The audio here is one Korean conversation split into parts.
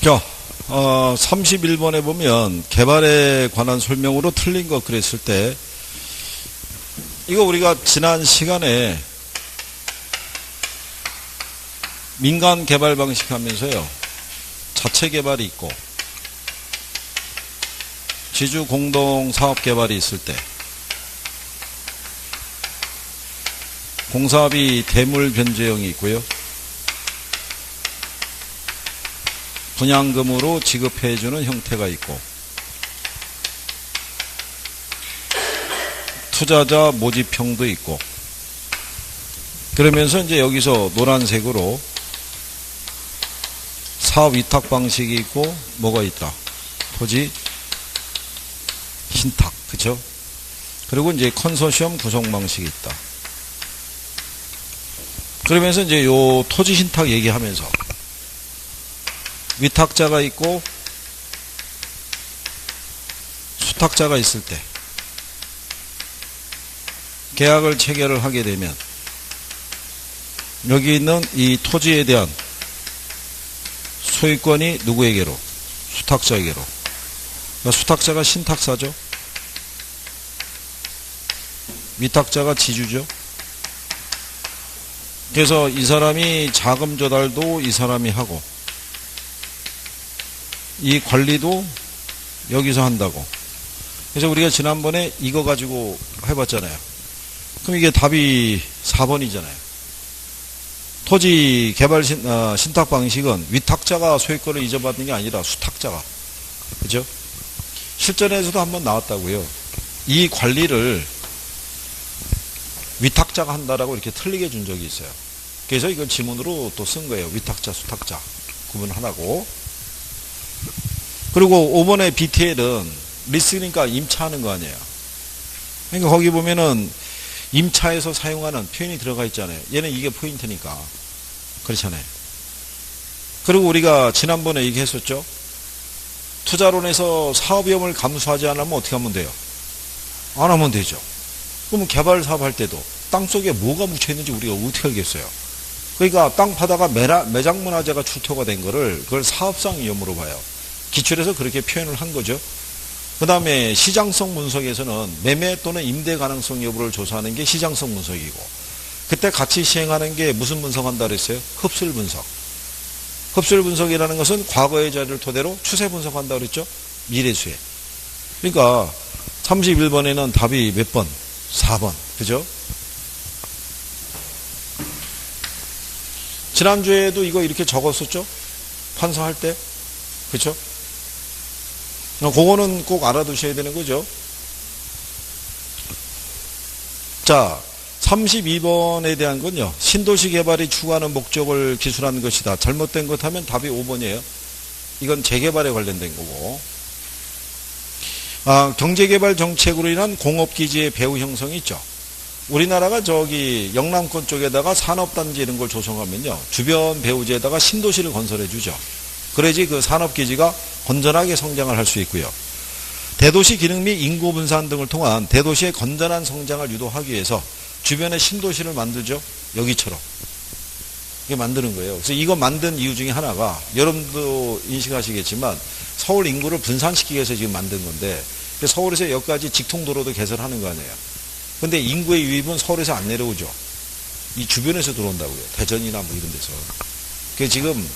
자, 31번에 보면 개발에 관한 설명으로 틀린 거 그랬을 때, 이거 우리가 지난 시간에 민간 개발 방식 하면서요, 자체 개발이 있고, 지주 공동 사업 개발이 있을 때, 공사비 대물 변제형이 있고요, 분양금으로 지급해주는 형태가 있고, 투자자 모집형도 있고, 그러면서 이제 여기서 노란색으로 사업 위탁 방식이 있고, 뭐가 있다? 토지 신탁, 그쵸? 그리고 이제 컨소시엄 구성 방식이 있다. 그러면서 이제 요 토지 신탁 얘기하면서 위탁자가 있고 수탁자가 있을 때 계약을 체결을 하게 되면 여기 있는 이 토지에 대한 소유권이 누구에게로? 수탁자에게로. 그러니까 수탁자가 신탁사죠. 위탁자가 지주죠. 그래서 이 사람이 자금 조달도 이 사람이 하고 이 관리도 여기서 한다고. 그래서 우리가 지난번에 이거 가지고 해봤잖아요. 그럼 이게 답이 4번이잖아요. 토지 개발 신탁 방식은 위탁자가 소유권을 이전받는 게 아니라 수탁자가. 그죠? 실전에서도 한번 나왔다고요. 이 관리를 위탁자가 한다라고 이렇게 틀리게 준 적이 있어요. 그래서 이걸 지문으로 또 쓴 거예요. 위탁자, 수탁자. 구분하라고. 그리고 5번의 BTL은 리스니까 임차하는 거 아니에요. 그러니까 거기 보면은 임차에서 사용하는 표현이 들어가 있잖아요. 얘는 이게 포인트니까. 그렇잖아요. 그리고 우리가 지난번에 얘기했었죠. 투자론에서 사업 위험을 감수하지 않으면 어떻게 하면 돼요? 안 하면 되죠. 그러면 개발 사업 할 때도 땅속에 뭐가 묻혀 있는지 우리가 어떻게 알겠어요? 그러니까 땅 파다가 매장문화재가 출토가 된 거를 그걸 사업상 위험으로 봐요. 기출에서 그렇게 표현을 한 거죠. 그 다음에 시장성 분석에서는 매매 또는 임대 가능성 여부를 조사하는 게 시장성 분석이고, 그때 같이 시행하는 게 무슨 분석한다 그랬어요? 흡수율 분석. 흡수율 분석이라는 것은 과거의 자료를 토대로 추세 분석한다 그랬죠? 미래수에. 그러니까 31번에는 답이 몇 번? 4번. 그죠? 지난주에도 이거 이렇게 적었었죠? 판서할 때. 그죠? 그거는 꼭 알아두셔야 되는 거죠. 자, 32번에 대한 건요. 신도시 개발이 추구하는 목적을 기술한 것이다. 잘못된 것 하면 답이 5번이에요. 이건 재개발에 관련된 거고. 경제개발 정책으로 인한 공업기지의 배후 형성이 있죠. 우리나라가 저기 영남권 쪽에다가 산업단지 이런 걸 조성하면요. 주변 배후지에다가 신도시를 건설해 주죠. 그래야지 그 산업기지가 건전하게 성장을 할 수 있고요. 대도시 기능 및 인구 분산 등을 통한 대도시의 건전한 성장을 유도하기 위해서 주변에 신도시를 만들죠. 여기처럼. 이게 만드는 거예요. 그래서 이거 만든 이유 중에 하나가 여러분도 인식하시겠지만 서울 인구를 분산시키기 위해서 지금 만든 건데, 서울에서 여기까지 직통도로도 개설하는 거 아니에요. 근데 인구의 유입은 서울에서 안 내려오죠. 이 주변에서 들어온다고요. 대전이나 뭐 이런 데서. 그래서 지금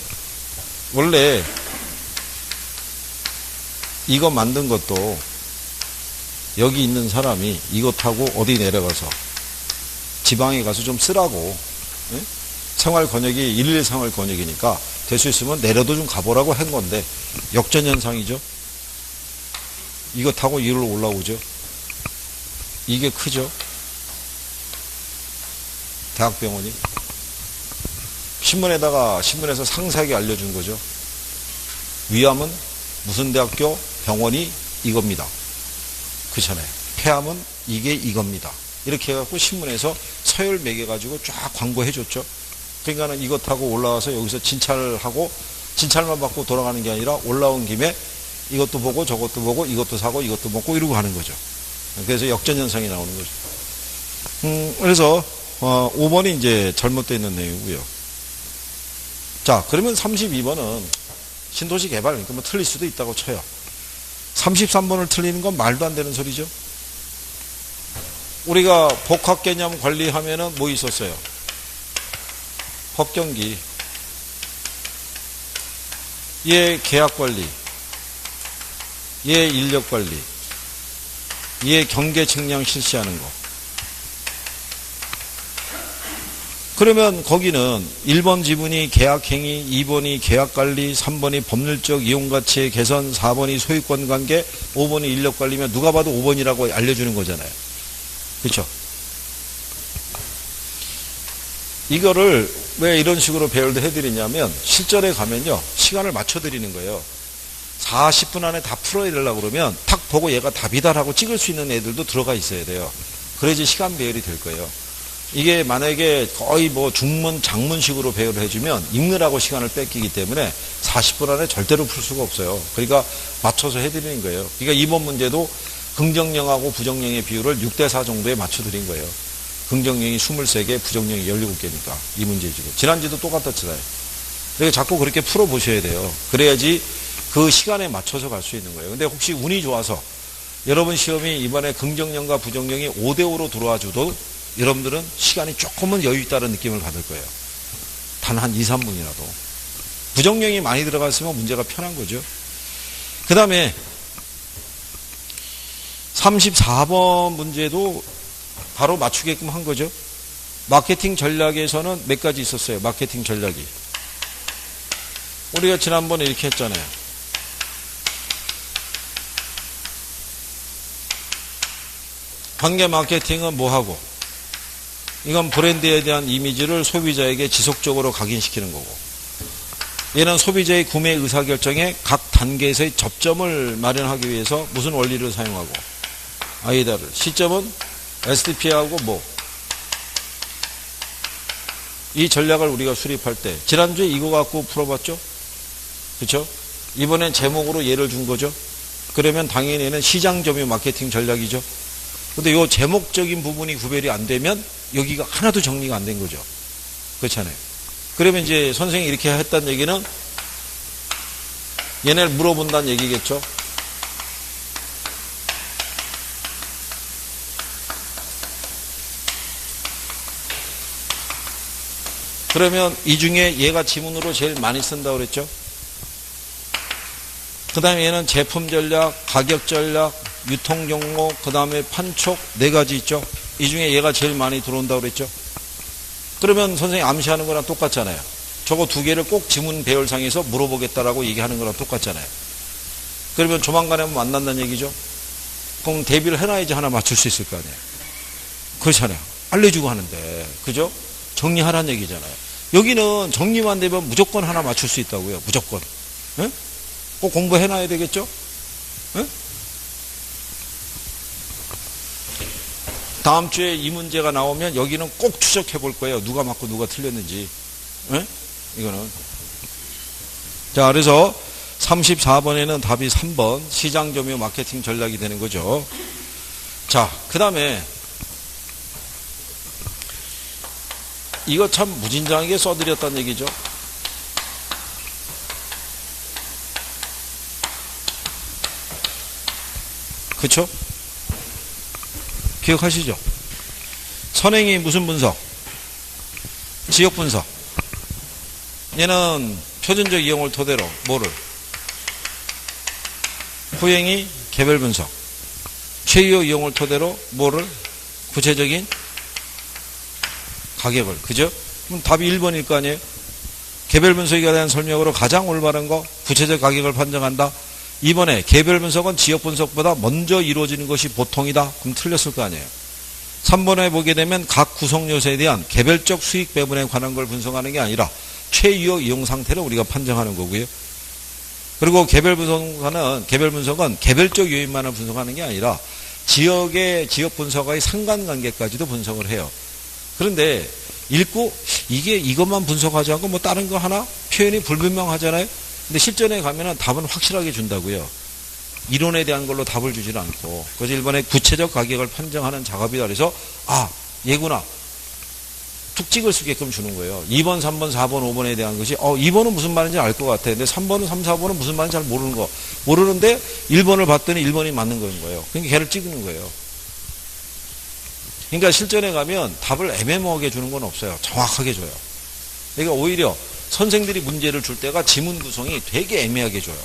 원래 이거 만든 것도 여기 있는 사람이 이거 타고 어디 내려가서 지방에 가서 좀 쓰라고, 예? 생활 권역이 111 생활 권역이니까 될 수 있으면 내려도 좀 가보라고 한 건데 역전현상이죠. 이거 타고 위로 올라오죠. 이게 크죠. 대학병원이 신문에서 상세하게 알려준 거죠. 위암은 무슨 대학교 병원이 이겁니다. 그렇잖아요. 폐암은 이게 이겁니다. 이렇게 해갖고 신문에서 서열 매겨가지고 쫙 광고해줬죠. 그러니까는 이거 타고 올라와서 여기서 진찰하고 진찰만 받고 돌아가는 게 아니라 올라온 김에 이것도 보고 저것도 보고 이것도 사고 이것도 먹고 이러고 하는 거죠. 그래서 역전현상이 나오는 거죠. 그래서 5번이 이제 잘못되어 있는 내용이고요. 자, 그러면 32번은 신도시 개발, 그러니까 뭐 틀릴 수도 있다고 쳐요. 33번을 틀리는 건 말도 안 되는 소리죠. 우리가 복합 개념 관리하면은 뭐 있었어요? 법경기, 얘 계약 관리, 얘 인력 관리, 얘 경계 측량 실시하는 거. 그러면 거기는 1번 지분이 계약행위, 2번이 계약관리, 3번이 법률적 이용가치의 개선, 4번이 소유권관계, 5번이 인력관리면 누가 봐도 5번이라고 알려주는 거잖아요. 그렇죠? 이거를 왜 이런 식으로 배열도 해드리냐면 실전에 가면요. 시간을 맞춰드리는 거예요. 40분 안에 다 풀어야 되려고 그러면 탁 보고 얘가 답이다라고 찍을 수 있는 애들도 들어가 있어야 돼요. 그래야지 시간 배열이 될 거예요. 이게 만약에 거의 뭐 중문, 장문식으로 배열을 해주면 읽느라고 시간을 뺏기기 때문에 40분 안에 절대로 풀 수가 없어요. 그러니까 맞춰서 해드리는 거예요. 그러니까 이번 문제도 긍정령하고 부정령의 비율을 6대4 정도에 맞춰드린 거예요. 긍정령이 23개, 부정령이 17개니까 이 문제 지금. 지난주도 똑같았잖아요. 그러니까 자꾸 그렇게 풀어보셔야 돼요. 그래야지 그 시간에 맞춰서 갈 수 있는 거예요. 근데 혹시 운이 좋아서 여러분 시험이 이번에 긍정령과 부정령이 5대5로 들어와 줘도 여러분들은 시간이 조금은 여유 있다는 느낌을 받을 거예요. 단 한 2, 3분이라도. 부정령이 많이 들어갔으면 문제가 편한 거죠. 그 다음에 34번 문제도 바로 맞추게끔 한 거죠. 마케팅 전략에서는 몇 가지 있었어요. 마케팅 전략이. 우리가 지난번에 이렇게 했잖아요. 관계 마케팅은 뭐하고? 이건 브랜드에 대한 이미지를 소비자에게 지속적으로 각인시키는 거고, 얘는 소비자의 구매 의사결정에 각 단계에서의 접점을 마련하기 위해서 무슨 원리를 사용하고, 아이다를. 시점은 SDP하고 뭐. 이 전략을 우리가 수립할 때 지난주에 이거 갖고 풀어봤죠? 그렇죠? 이번엔 제목으로 예를 준 거죠? 그러면 당연히 얘는 시장 점유 마케팅 전략이죠. 근데 이 제목적인 부분이 구별이 안 되면 여기가 하나도 정리가 안 된 거죠. 그렇잖아요. 그러면 이제 선생님이 이렇게 했다는 얘기는 얘네를 물어본다는 얘기겠죠. 그러면 이 중에 얘가 지문으로 제일 많이 쓴다고 그랬죠. 그 다음에 얘는 제품 전략, 가격 전략, 유통 경로, 그 다음에 판촉 4가지 있죠. 이 중에 얘가 제일 많이 들어온다고 그랬죠. 그러면 선생님 암시하는 거랑 똑같잖아요. 저거 2개를 꼭 지문 배열상에서 물어보겠다라고 얘기하는 거랑 똑같잖아요. 그러면 조만간에 만난다는 얘기죠. 그럼 대비를 해놔야지 하나 맞출 수 있을 거 아니에요. 그렇잖아요. 알려주고 하는데. 그죠? 정리하라는 얘기잖아요. 여기는 정리만 되면 무조건 하나 맞출 수 있다고요. 무조건. 응? 꼭 공부해놔야 되겠죠? 응? 다음 주에 이 문제가 나오면 여기는 꼭 추적해 볼 거예요. 누가 맞고 누가 틀렸는지. 응? 이거는. 자, 그래서 34번에는 답이 3번 시장 점유 마케팅 전략이 되는 거죠. 자, 그 다음에 이거 참 무진장하게 써드렸다는 얘기죠. 그쵸? 기억하시죠? 선행이 무슨 분석? 지역 분석. 얘는 표준적 이용을 토대로 뭐를? 후행이 개별 분석. 최유효 이용을 토대로 뭐를? 구체적인 가격을. 그죠? 그럼 답이 1번일 거 아니에요? 개별 분석에 대한 설명으로 가장 올바른 거, 구체적 가격을 판정한다. 2번에 개별 분석은 지역 분석보다 먼저 이루어지는 것이 보통이다. 그럼 틀렸을 거 아니에요. 3번에 보게 되면 각 구성 요소에 대한 개별적 수익 배분에 관한 걸 분석하는 게 아니라 최유효 이용 상태를 우리가 판정하는 거고요. 그리고 개별 분석은 개별적 요인만을 분석하는 게 아니라 지역 분석과의 상관관계까지도 분석을 해요. 그런데 읽고 이게 이것만 분석하지 않고 뭐 다른 거 하나 표현이 불분명하잖아요. 근데 실전에 가면은 답은 확실하게 준다고요. 이론에 대한 걸로 답을 주질 않고. 그래서 1번에 구체적 가격을 판정하는 작업이다. 그래서 얘구나. 툭 찍을 수 있게끔 주는 거예요. 2번, 3번, 4번, 5번에 대한 것이 2번은 무슨 말인지 알 것 같아. 근데 3번은 3, 4번은 무슨 말인지 잘 모르는데 1번을 봤더니 1번이 맞는 거예요. 그러니까 걔를 찍는 거예요. 그러니까 실전에 가면 답을 애매모호하게 주는 건 없어요. 정확하게 줘요. 그러니까 오히려 선생들이 문제를 줄 때가 지문 구성이 되게 애매하게 줘요.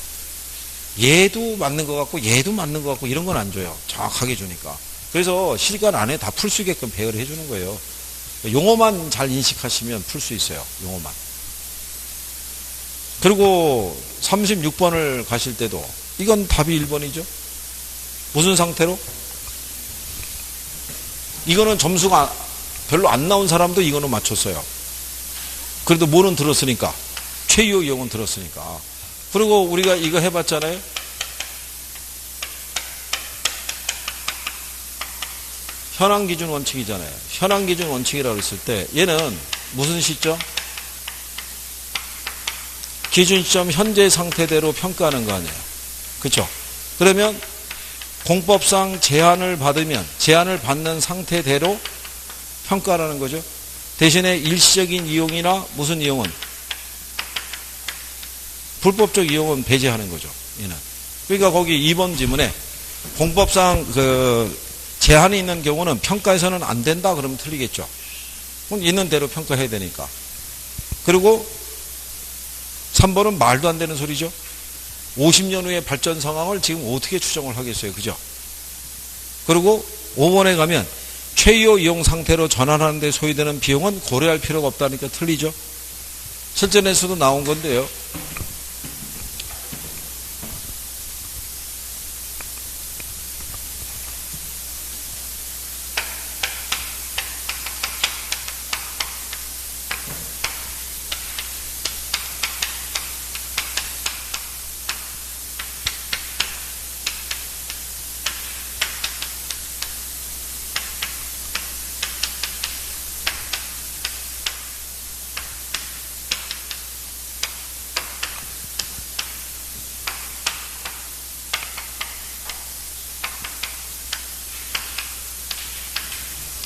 얘도 맞는 것 같고 얘도 맞는 것 같고 이런 건 안 줘요. 정확하게 주니까. 그래서 시간 안에 다 풀 수 있게끔 배열을 해주는 거예요. 용어만 잘 인식하시면 풀 수 있어요. 용어만. 그리고 36번을 가실 때도 이건 답이 1번이죠. 무슨 상태로? 이거는 점수가 별로 안 나온 사람도 이거는 맞췄어요. 그래도 뭐는 들었으니까. 최유호 이용은 들었으니까. 그리고 우리가 이거 해봤잖아요. 현황기준 원칙이잖아요. 현황기준 원칙이라고 했을 때 얘는 무슨 시점? 기준 시점 현재 상태대로 평가하는 거 아니에요. 그렇죠? 그러면 공법상 제한을 받는 상태대로 평가라는 거죠. 대신에 일시적인 이용이나 무슨 이용은 불법적 이용은 배제하는 거죠. 얘는. 그러니까 거기 2번 지문에 공법상 제한이 있는 경우는 평가해서는 안 된다 그러면 틀리겠죠. 그럼 있는 대로 평가해야 되니까. 그리고 3번은 말도 안 되는 소리죠. 50년 후의 발전 상황을 지금 어떻게 추정을 하겠어요. 그죠? 그리고 5번에 가면 최유 이용 상태로 전환하는 데 소요되는 비용은 고려할 필요가 없다니까 틀리죠. 실전에서도 나온 건데요.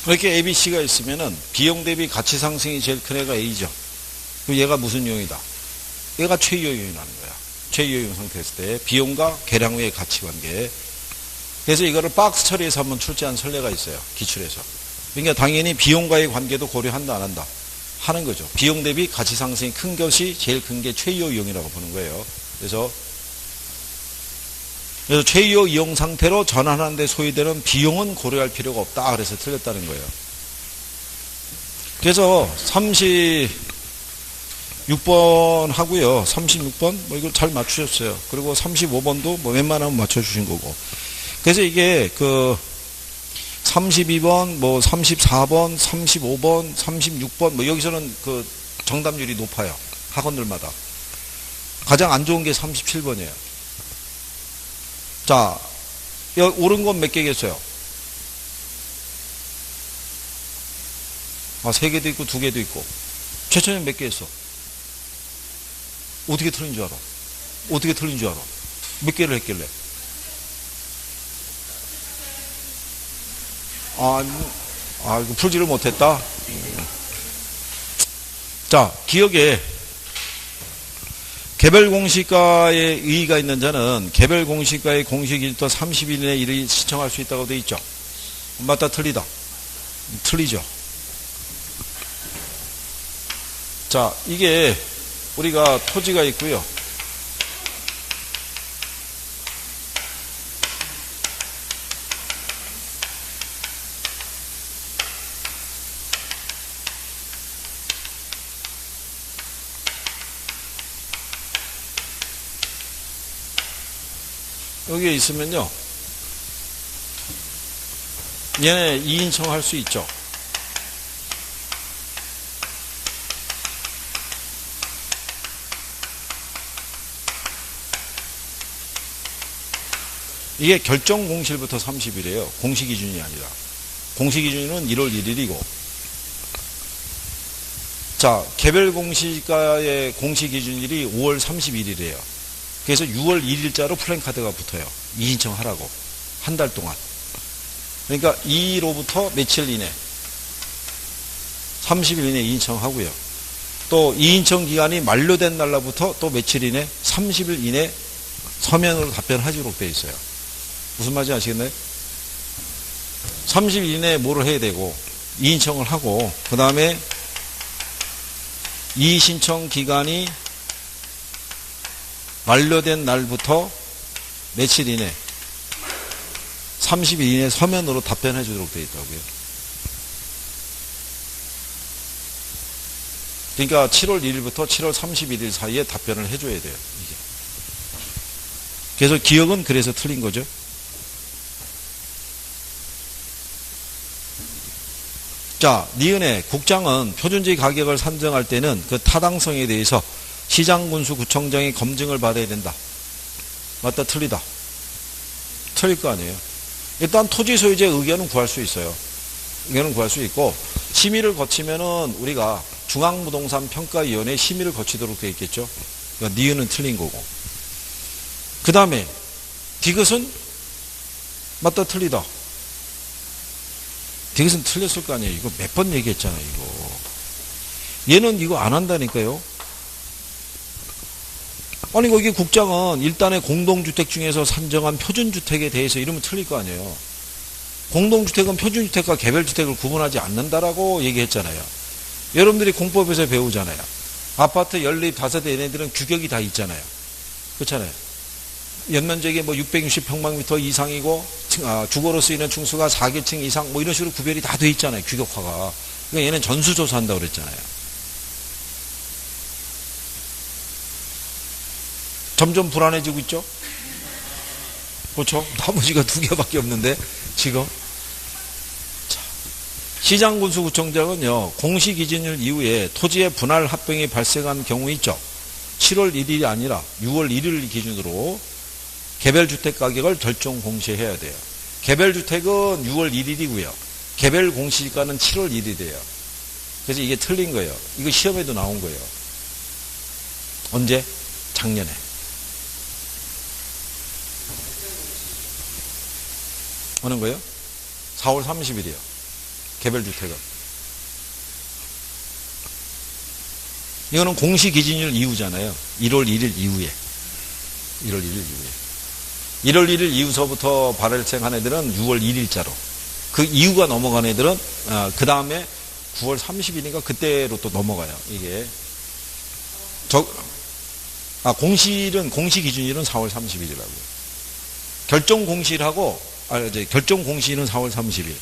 이렇게 ABC가 있으면은 비용 대비 가치 상승이 제일 큰 애가 A죠. 그럼 얘가 무슨 이용이다? 얘가 최유 이용이라는 거야. 최유 이용 상태였을 때 비용과 계량 후의 가치 관계. 그래서 이거를 박스 처리해서 한번 출제한 선례가 있어요. 기출에서. 그러니까 당연히 비용과의 관계도 고려한다 안 한다? 하는 거죠. 비용 대비 가치 상승이 큰 것이 제일 큰 게 최유 이용이라고 보는 거예요. 그래서 최유 이용 상태로 전환하는 데 소요되는 비용은 고려할 필요가 없다. 그래서 틀렸다는 거예요. 그래서 36번 하고요. 36번 뭐 이걸 잘 맞추셨어요. 그리고 35번도 뭐 웬만하면 맞춰주신 거고. 그래서 이게 32번, 뭐 34번, 35번, 36번 뭐 여기서는 정답률이 높아요. 학원들마다. 가장 안 좋은 게 37번이에요. 자, 옳은 건 몇 개겠어요? 3개도 있고 2개도 있고. 최천은 몇 개 했어? 어떻게 틀린 줄 알아? 어떻게 틀린 줄 알아? 몇 개를 했길래? 이거 풀지를 못했다? 자, 기억에 개별 공시가에 의의가 있는 자는 개별 공시가의 공시일부터 30일 이내에 이를 신청할 수 있다고 되어 있죠. 맞다 틀리다? 틀리죠. 자, 이게 우리가 토지가 있고요. 여기에 있으면요. 얘네 2인칭 할 수 있죠. 이게 결정 공실부터 30일이에요. 공시 기준이 아니라. 공시 기준은 1월 1일이고. 자, 개별 공시가의 공시 기준일이 5월 31일이에요. 그래서 6월 1일자로 플랜카드가 붙어요. 2인칭 하라고. 한 달 동안. 그러니까 2로부터 며칠 이내. 30일 이내 이인청하고요. 또 이인청 기간이 만료된 날로부터 또 며칠 이내 30일 이내 서면으로 답변하도록 되어 있어요. 무슨 말인지 아시겠나요? 30일 이내에 뭐를 해야 되고 이인청을 하고 그 다음에 이의신청 기간이 만료된 날부터 며칠 이내 30일 이내 서면으로 답변해 주도록 되어 있다고요. 그러니까 7월 1일부터 7월 31일 사이에 답변을 해줘야 돼요. 이게. 그래서 기억은 그래서 틀린 거죠. 자, 니은의 국장은 표준지 가격을 산정할 때는 그 타당성에 대해서 시장군수구청장의 검증을 받아야 된다. 맞다, 틀리다. 틀릴 거 아니에요. 일단 토지 소유자 의견은 구할 수 있어요. 의견은 구할 수 있고 심의를 거치면은 우리가 중앙부동산 평가위원회 심의를 거치도록 되어 있겠죠. 그러니까 니은은 틀린 거고. 그 다음에 디귿은 맞다, 틀리다. 디귿은 틀렸을 거 아니에요. 이거 몇 번 얘기했잖아요. 이거. 얘는 이거 안 한다니까요. 아니 거기 국장은 일단의 공동주택 중에서 산정한 표준주택에 대해서 이러면 틀릴 거 아니에요. 공동주택은 표준주택과 개별주택을 구분하지 않는다라고 얘기했잖아요. 여러분들이 공법에서 배우잖아요. 아파트 연립 다세대 얘네들은 규격이 다 있잖아요. 그렇잖아요. 연면적이 뭐 660평방미터 이상이고 주거로 쓰이는 층수가 4계층 이상 뭐 이런 식으로 구별이 다 돼 있잖아요. 규격화가. 그러니까 얘는 전수조사한다고 그랬잖아요. 점점 불안해지고 있죠? 그렇죠? 나머지가 2개밖에 없는데 지금. 자, 시장군수구청장은요. 공시기준일 이후에 토지의 분할 합병이 발생한 경우 있죠. 7월 1일이 아니라 6월 1일 기준으로 개별주택 가격을 결정 공시해야 돼요. 개별주택은 6월 1일이고요. 개별 공시가는 7월 1일이에요. 그래서 이게 틀린 거예요. 이거 시험에도 나온 거예요. 언제? 작년에. 어느 거요? 4월 30일이요. 개별주택은. 이거는 공시기준일 이후잖아요. 1월 1일 이후에. 1월 1일 이후에. 1월 1일 이후서부터 발생한 애들은 6월 1일자로. 그 이후가 넘어간 애들은, 그 다음에 9월 30일인가 그때로 또 넘어가요. 이게. 공시기준일은 4월 30일이라고요. 결정 공시일은 4월 30일.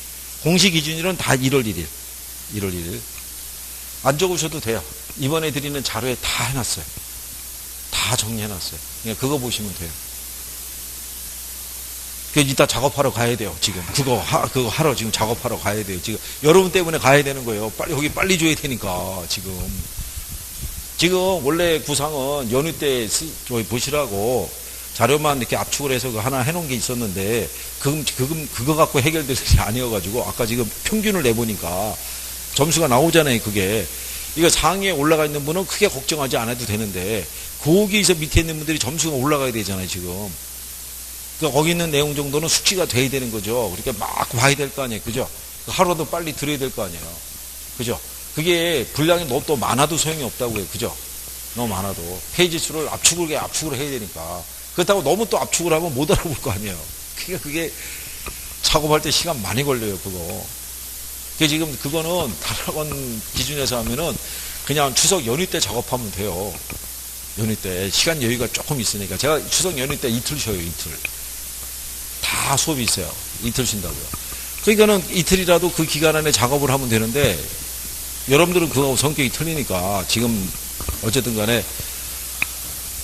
공시기준일은 다 1월 1일. 1월 1일. 안 적으셔도 돼요. 이번에 드리는 자료에 다 해놨어요. 다 정리해놨어요. 그냥 그거 보시면 돼요. 그 이따 작업하러 가야 돼요. 지금 그거 하러 지금 작업하러 가야 돼요. 지금 여러분 때문에 가야 되는 거예요. 빨리 줘야 되니까 지금 원래 구상은 연휴 때 보시라고 자료만 이렇게 압축을 해서 하나 해놓은 게 있었는데 그거 갖고 해결될 일이 아니어가지고 아까 지금 평균을 내보니까 점수가 나오잖아요. 그게 이거 상위에 올라가 있는 분은 크게 걱정하지 않아도 되는데 거기서 밑에 있는 분들이 점수가 올라가야 되잖아요. 지금. 그러니까 거기 있는 내용 정도는 숙지가 돼야 되는 거죠. 그러니까 막 봐야 될 거 아니에요. 그죠? 하루도 빨리 들어야 될 거 아니에요. 그죠? 그게 분량이 너무 또 많아도 소용이 없다고요. 그죠? 너무 많아도. 페이지 수를 압축을 해야 되니까. 그렇다고 너무 또 압축을 하면 못 알아볼 거 아니에요. 그러니까 그게 작업할 때 시간 많이 걸려요. 그거. 지금 그거는 단학원 기준에서 하면은 그냥 추석 연휴 때 작업하면 돼요. 연휴 때. 시간 여유가 조금 있으니까. 제가 추석 연휴 때 이틀 쉬어요. 이틀. 다 수업이 있어요. 이틀 쉰다고요. 그러니까는 이틀이라도 그 기간 안에 작업을 하면 되는데 여러분들은 그거하고 성격이 틀리니까 지금 어쨌든 간에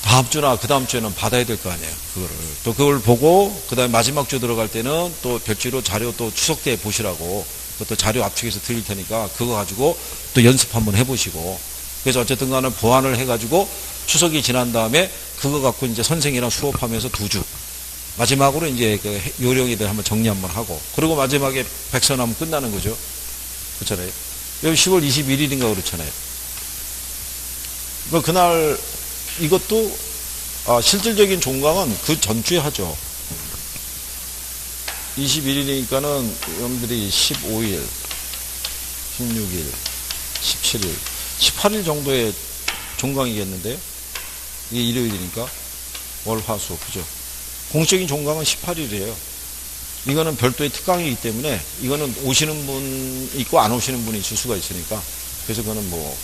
다음 주나 그 다음 주에는 받아야 될 거 아니에요. 그거를. 또 그걸 보고 그 다음에 마지막 주 들어갈 때는 또 별지로 자료 또 추석 때 보시라고 그것도 자료 압축해서 드릴 테니까 그거 가지고 또 연습 한번 해보시고 그래서 어쨌든 간에 보완을 해가지고 추석이 지난 다음에 그거 갖고 이제 선생이랑 수업하면서 2주. 마지막으로 이제 그 요령이들 한번 정리 한번 하고 그리고 마지막에 백서나면 끝나는 거죠. 그렇잖아요. 여기 10월 21일인가 그렇잖아요. 그날 이것도 실질적인 종강은 그 전주에 하죠. 21일이니까는 여러분들이 15일, 16일, 17일. 18일 정도의 종강이겠는데요. 이게 일요일이니까. 월, 화, 수. 그죠? 공식적인 종강은 18일이에요. 이거는 별도의 특강이기 때문에 이거는 오시는 분 있고 안 오시는 분이 있을 수가 있으니까. 그래서 그거는 뭐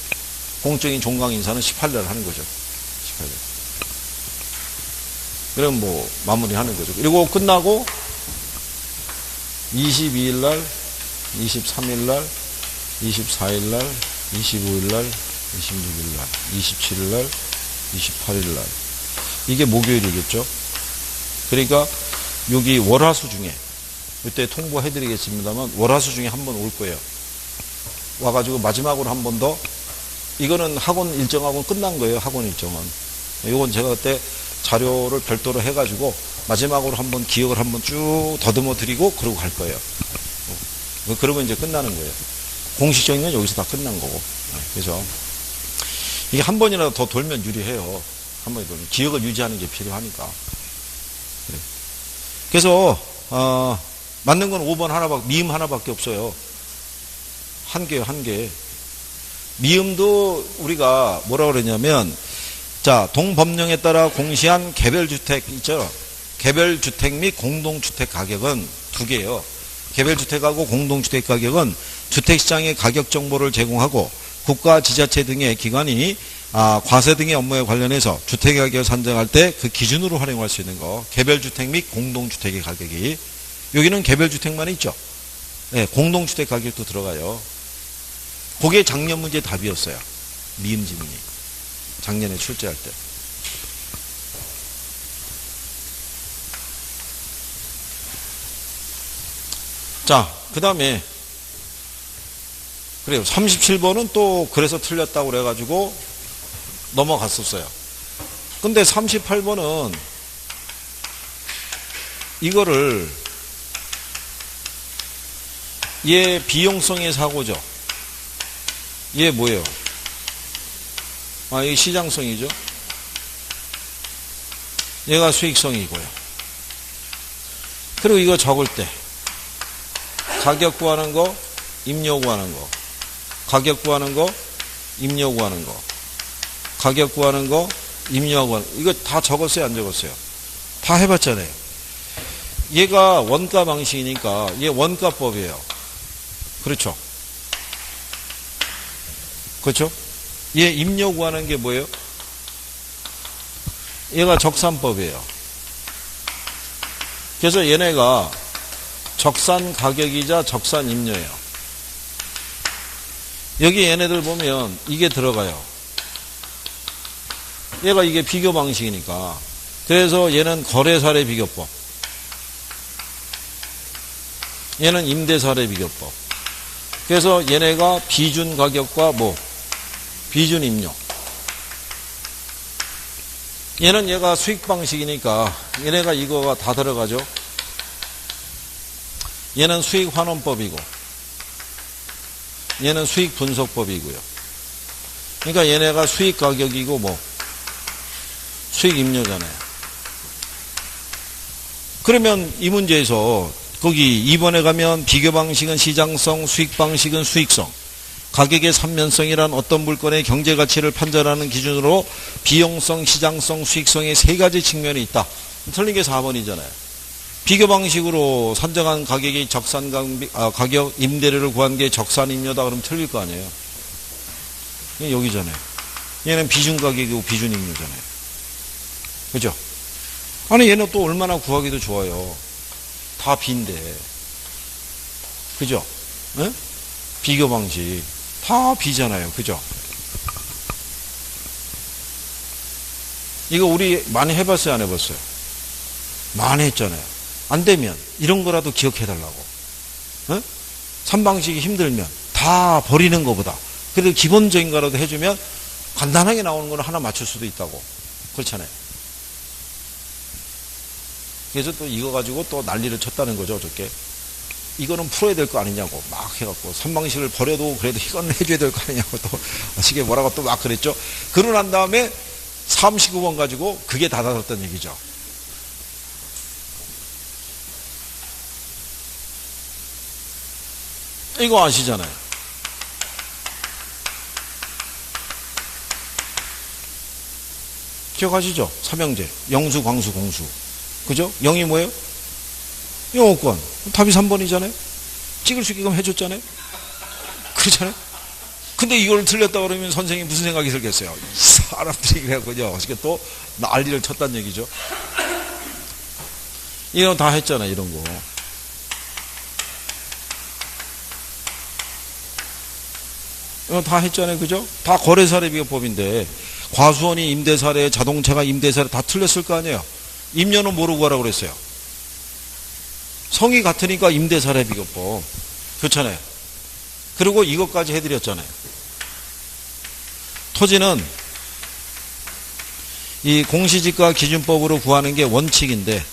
공적인 종강 인사는 18일 하는 거죠. 18일. 그럼 뭐 마무리 하는 거죠. 그리고 끝나고 22일 날, 23일 날, 24일 날, 25일 날, 26일 날, 27일 날, 28일 날. 이게 목요일이겠죠. 그러니까 여기 월화수 중에 이때 통보해 드리겠습니다만 월화수 중에 한 번 올 거예요. 와가지고 마지막으로 한 번 더. 이거는 학원 일정하고는 끝난 거예요. 학원 일정은. 이건 제가 그때 자료를 별도로 해가지고 마지막으로 한번 기억을 한번 쭉 더듬어 드리고 그러고 갈 거예요. 그러면 이제 끝나는 거예요. 공식적인 건 여기서 다 끝난 거고. 그래서 이게 한 번이라도 더 돌면 유리해요. 한 번에 돌면 기억을 유지하는 게 필요하니까. 그래서 맞는 건 5번 하나밖에, 미음 하나밖에 없어요. 한 개요, 한 개. 미음도 우리가 뭐라 그러냐면, 자, 동법령에 따라 공시한 개별주택 있죠? 개별주택 및 공동주택 가격은 두 개예요. 개별주택하고 공동주택 가격은 주택시장의 가격 정보를 제공하고 국가, 지자체 등의 기관이 과세 등의 업무에 관련해서 주택가격을 산정할 때 그 기준으로 활용할 수 있는 거. 개별주택 및 공동주택의 가격이. 여기는 개별주택만 있죠. 네, 공동주택 가격도 들어가요. 그게 작년 문제 답이었어요. 미음 지문이. 작년에 출제할 때. 자, 그 다음에 그래요. 37번은 또 그래서 틀렸다고 그래가지고 넘어갔었어요. 근데 38번은 이거를 얘 비용성의 사고죠. 얘 뭐예요? 이게 시장성이죠. 얘가 수익성이고요. 그리고 이거 적을 때 가격 구하는 거, 임료 구하는 거, 가격 구하는 거, 임료 구하는 거, 가격 구하는 거, 임료 구하는 거. 이거 다 적었어요, 안 적었어요? 다 해봤잖아요. 얘가 원가 방식이니까 얘 원가법이에요. 그렇죠? 그렇죠? 얘 임료 구하는 게 뭐예요? 얘가 적산법이에요. 그래서 얘네가 적산 가격이자 적산 임료예요. 여기 얘네들 보면 이게 들어가요. 얘가 이게 비교 방식이니까. 그래서 얘는 거래사례 비교법. 얘는 임대사례 비교법. 그래서 얘네가 비준 가격과 뭐 비준 임료. 얘는 얘가 수익 방식이니까 얘네가 이거가 다 들어가죠. 얘는 수익 환원법이고 얘는 수익 분석법이고요. 그러니까 얘네가 수익 가격이고 뭐 수익 임료잖아요. 그러면 이 문제에서 거기 2번에 가면 비교 방식은 시장성, 수익 방식은 수익성, 가격의 삼면성이란 어떤 물건의 경제 가치를 판단하는 기준으로 비용성, 시장성, 수익성의 세 가지 측면이 있다. 틀린 게 4번이잖아요. 비교 방식으로 산정한 가격이 가격 임대료를 구한 게 적산 임료다 그러면 틀릴 거 아니에요. 여기잖아요. 얘는 비준 가격이고 비준 임료잖아요. 그죠? 아니 얘는 또 얼마나 구하기도 좋아요. 다 비인데. 그죠? 네? 비교 방식. 다 비잖아요. 그죠? 이거 우리 많이 해봤어요? 안 해봤어요? 많이 했잖아요. 안 되면 이런 거라도 기억해달라고. 네? 3방식이 힘들면 다 버리는 것보다 그래도 기본적인 거라도 해주면 간단하게 나오는 거는 하나 맞출 수도 있다고. 그렇잖아요. 그래서 또 이거 가지고 또 난리를 쳤다는 거죠, 어저께. 이거는 풀어야 될 거 아니냐고 막 해갖고 3방식을 버려도 그래도 이건 해줘야 될 거 아니냐고 또 어저께 뭐라고 또 막 그랬죠. 그러고 난 다음에 39번 가지고 그게 다 다뤘다는 얘기죠. 이거 아시잖아요. 기억하시죠? 삼형제. 영수, 광수, 공수. 그죠? 영이 뭐예요? 영어권. 답이 3번이잖아요? 찍을 수 있게끔 해줬잖아요? 그렇잖아요? 근데 이걸 틀렸다 그러면 선생님이 무슨 생각이 들겠어요? 이 사람들이 그래갖고요. 어떻게 또 난리를 쳤단 얘기죠? 이런 거 다 했잖아, 이런 거. 이거 다 했잖아요, 그죠? 다 거래사례 비교법인데, 과수원이 임대사례, 자동차가 임대사례 다 틀렸을 거 아니에요? 임료는 뭐로 구하라고 그랬어요? 성이 같으니까 임대사례 비교법. 그렇잖아요. 그리고 이것까지 해드렸잖아요. 토지는 이 공시지가 기준법으로 구하는 게 원칙인데,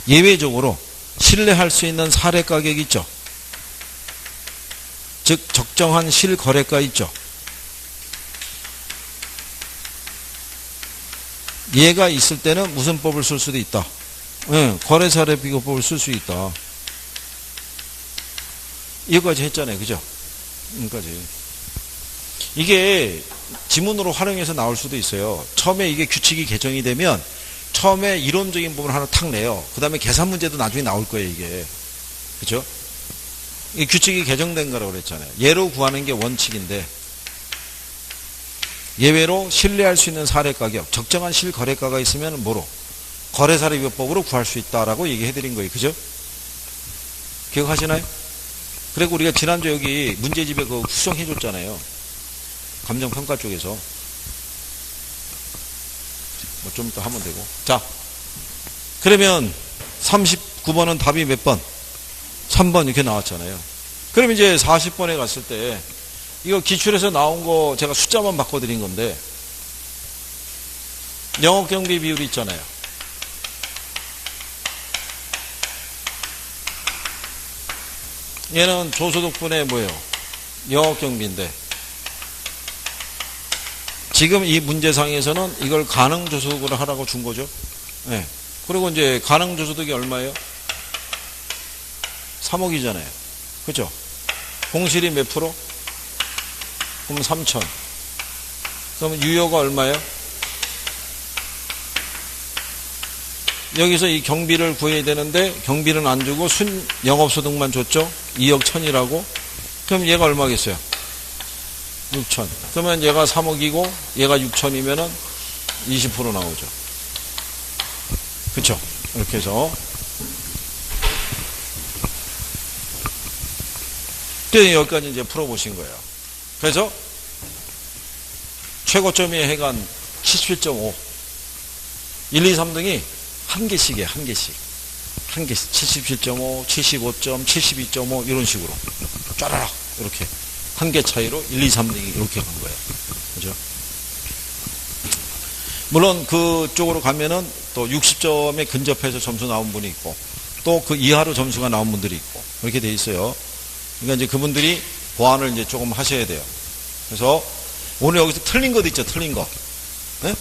예외적으로 신뢰할 수 있는 사례 가격이 있죠. 즉 적정한 실거래가 있죠. 얘가 있을 때는 무슨 법을 쓸 수도 있다. 네, 거래사례 비교법을 쓸 수 있다. 이거까지 했잖아요. 그죠? 여기까지. 이게 지문으로 활용해서 나올 수도 있어요. 처음에 이게 규칙이 개정이 되면 처음에 이론적인 부분을 하나 탁 내요. 그 다음에 계산 문제도 나중에 나올 거예요, 이게. 그죠? 이 규칙이 개정된 거라고 그랬잖아요. 예로 구하는 게 원칙인데, 예외로 신뢰할 수 있는 사례 가격, 적정한 실거래가가 있으면 뭐로? 거래사례비법으로 구할 수 있다라고 얘기해드린 거예요. 그죠? 기억하시나요? 그리고 우리가 지난주 여기 문제집에 그 구성해줬잖아요. 감정평가 쪽에서. 뭐 좀 이따 하면 되고. 자, 그러면 39번은 답이 몇 번? 3번 이렇게 나왔잖아요. 그럼 이제 40번에 갔을 때 이거 기출에서 나온 거 제가 숫자만 바꿔드린 건데 영업경비 비율이 있잖아요. 얘는 조소득분의 뭐예요? 영업경비인데 지금 이 문제상에서는 이걸 가능조소득으로 하라고 준 거죠. 네. 그리고 이제 가능조소득이 얼마예요? 3억이잖아요. 그죠? 공실이 몇 프로? 그럼 3천. 그럼 유효가 얼마예요? 여기서 이 경비를 구해야 되는데 경비는 안 주고 순 영업소득만 줬죠? 2억 1천이라고. 그럼 얘가 얼마겠어요? 6천. 그러면 얘가 3억이고 얘가 6천이면은 20% 나오죠. 그쵸? 이렇게 해서. 여기까지 이제 풀어보신 거예요. 그래서 최고점이 해간 77.5. 1, 2, 3등이 한 개씩이에요. 한 개씩. 한 개씩. 77.5, 75점, 72.5 이런 식으로. 쫘라락 이렇게. 한 개 차이로 1, 2, 3등이 이렇게 간 거예요. 그죠? 물론 그쪽으로 가면은 또 60점에 근접해서 점수 나온 분이 있고 또 그 이하로 점수가 나온 분들이 있고 그렇게 돼 있어요. 그러니까 이제 그분들이 보완을 이제 조금 하셔야 돼요. 그래서 오늘 여기서 틀린 것도 있죠. 틀린 거. 네?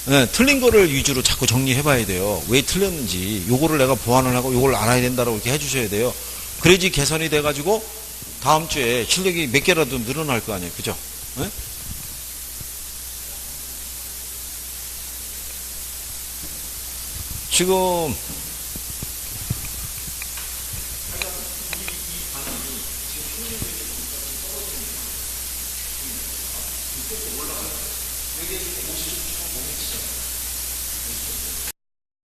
네, 틀린 거를 위주로 자꾸 정리해 봐야 돼요. 왜 틀렸는지 요거를 내가 보완을 하고 요걸 알아야 된다라고 이렇게 해주셔야 돼요. 그래야지 개선이 돼가지고 다음 주에 실력이 몇 개라도 늘어날 거 아니에요. 그죠? 네? 지금 여기에